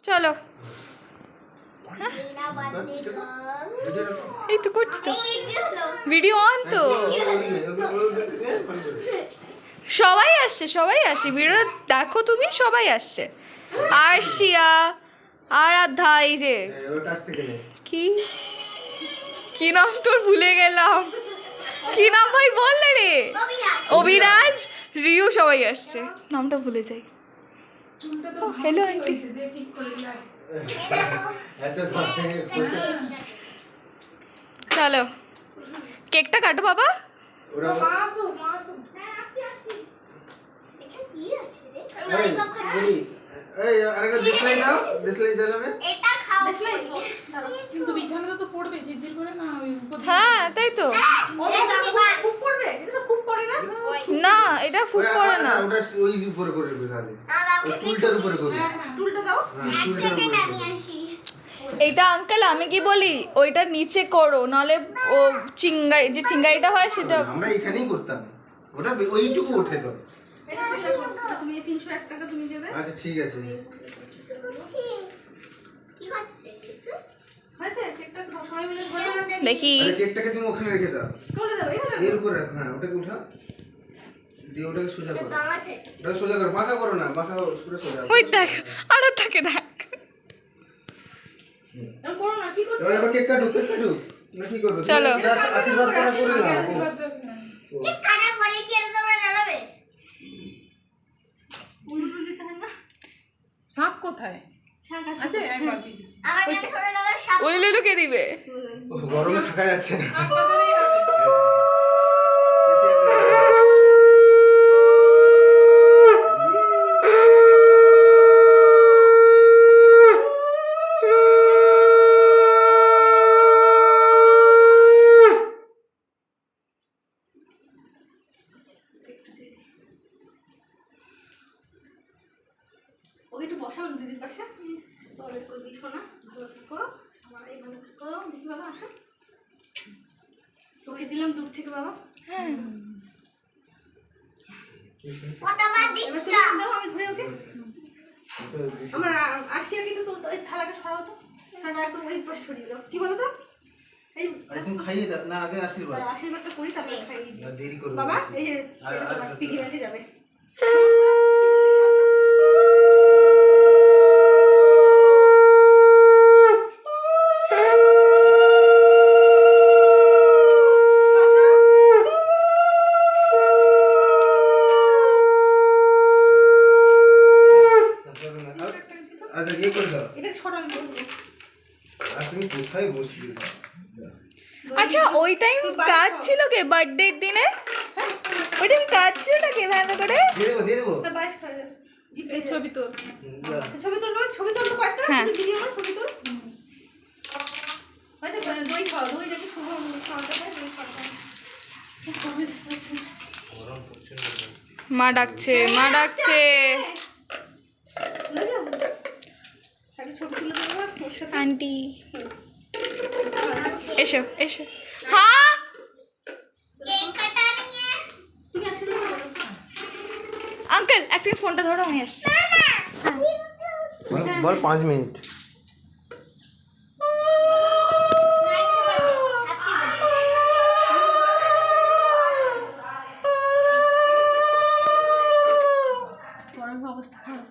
চলো। এই তো করছি তো, ভিডিও অন তো। সবাই আসছে, সবাই আসছে, ভিডিও দেখো তুমি, সবাই আসছে। আর শিয়া, আর আধা, এই যে কি কি নাম তোর ভুলে গেলাম, কি নাম ভাই বললে রে? অভিরাজ, রিউ, সবাই আসছে, নামটা ভুলে যাই। Hello aunty. চলো কেকটা কাটো বাবা। হ্যাঁ তাই তো, না এটা ফুট পড়ে না, ওটা ওই উপরে করবে, তাহলে ওই টুলটার উপরে করবে। টুলটা দাও, টুলটার উপরে। এইটা আঙ্কেল আমি কি বলি, ওইটা নিচে করো, নাহলে ও চিংগাই, যে চিংগাইটা হয় সেটা আমরা এখানেই করতাম, ওটা ওইটুকু ওঠে তো। তুমি 301 টাকা তুমি দেবে। আচ্ছা ঠিক আছে। কি হচ্ছে? হয়েছে কেকটা সবাই মিলে ধরো। দেখি। আরে কেকটাকে তুমি ওখানে রেখে দাও। কোলে দাও, এখানে এর উপরে রাখ, হ্যাঁ ওটাকে উঠাও, দিয়ে ওটাকে সোজা করো। ওটা সোজা করো, বাঁকা করো না, বাঁকা পুরো সোজা। ওই দেখ, আর তাকে দেখ। আমি করো না, কি করছো? এবার কেক কাটো, কেক কাটো। না কি করবে? চলো। আশীর্বাদ করা করে নাও। কেক কাটার পরে কি আর তোমরা জ্বালাবে? উল্টো দিতে হয় না? সাপ কোথায় শাক আছে। আছে? আমি বাজি দিচ্ছি। আমার কাছে ধরে গেল সাপ। ওই লেলু কে দিবে? গরমে থাকা যাচ্ছে না। সাপ বাজারেই হবে। ওকে একটু বসাও দিদির পাশে। টয়লেট করে দিস না, ভালো থেকো, সবাই ভালো থেকো। দেখি বাবা আসো, তোকে দিলাম দূর থেকে বাবা। হ্যাঁ কতবার দিচ্ছ? দাও আমি ধরে ওকে। আমার আসিয়া কিন্তু তো ওই থালাটা সরাও তো, থালাটা একদম ওই পাশে সরিয়ে দাও। কি বলো তো, এই আরে তুমি খাইয়ে দাও না, আগে আশীর্বাদ। আশীর্বাদটা করি তারপরে খাইয়ে দিই। না দেরি করবে বাবা বেশি। এই যে আর- আর- তোমার পিগি ব্যাংকে যাবে। আচ্ছা ইয়ে করে দাও। এটা ছোট আমি বলবো। আর তুমি কোথায় বসবি? আচ্ছা ওই টাইম কাজ ছিল কে বার্থডের দিনে? ওই টাইম কাজ ছিল না কে ভাবে করে? দিয়ে দেবো, দিয়ে দেবো। তা বাইশ করে দাও। এই ছবি তোর। ছবি তুলবো, ছবি তুলবো কয়েকটা, হ্যাঁ। ভিডিও করে ছবি তুল। আচ্ছা দই খাও, দই দেখি শুভ খাওয়াতে হয়, দই খাওয়াতে হয়। মা ডাকছে, মা ডাকছে। লয়ে যাও। আগে ছবি তুলে দেবো ওর সাথে। আন্টি এসো এসো। হ্যাঁ কেক কাটা নিয়ে তুমি আসলে আঙ্কেল এক সেকেন্ড ফোনটা ধরো, আমি আসছি। বল 5 মিনিট। বড় অবস্থা খারাপ।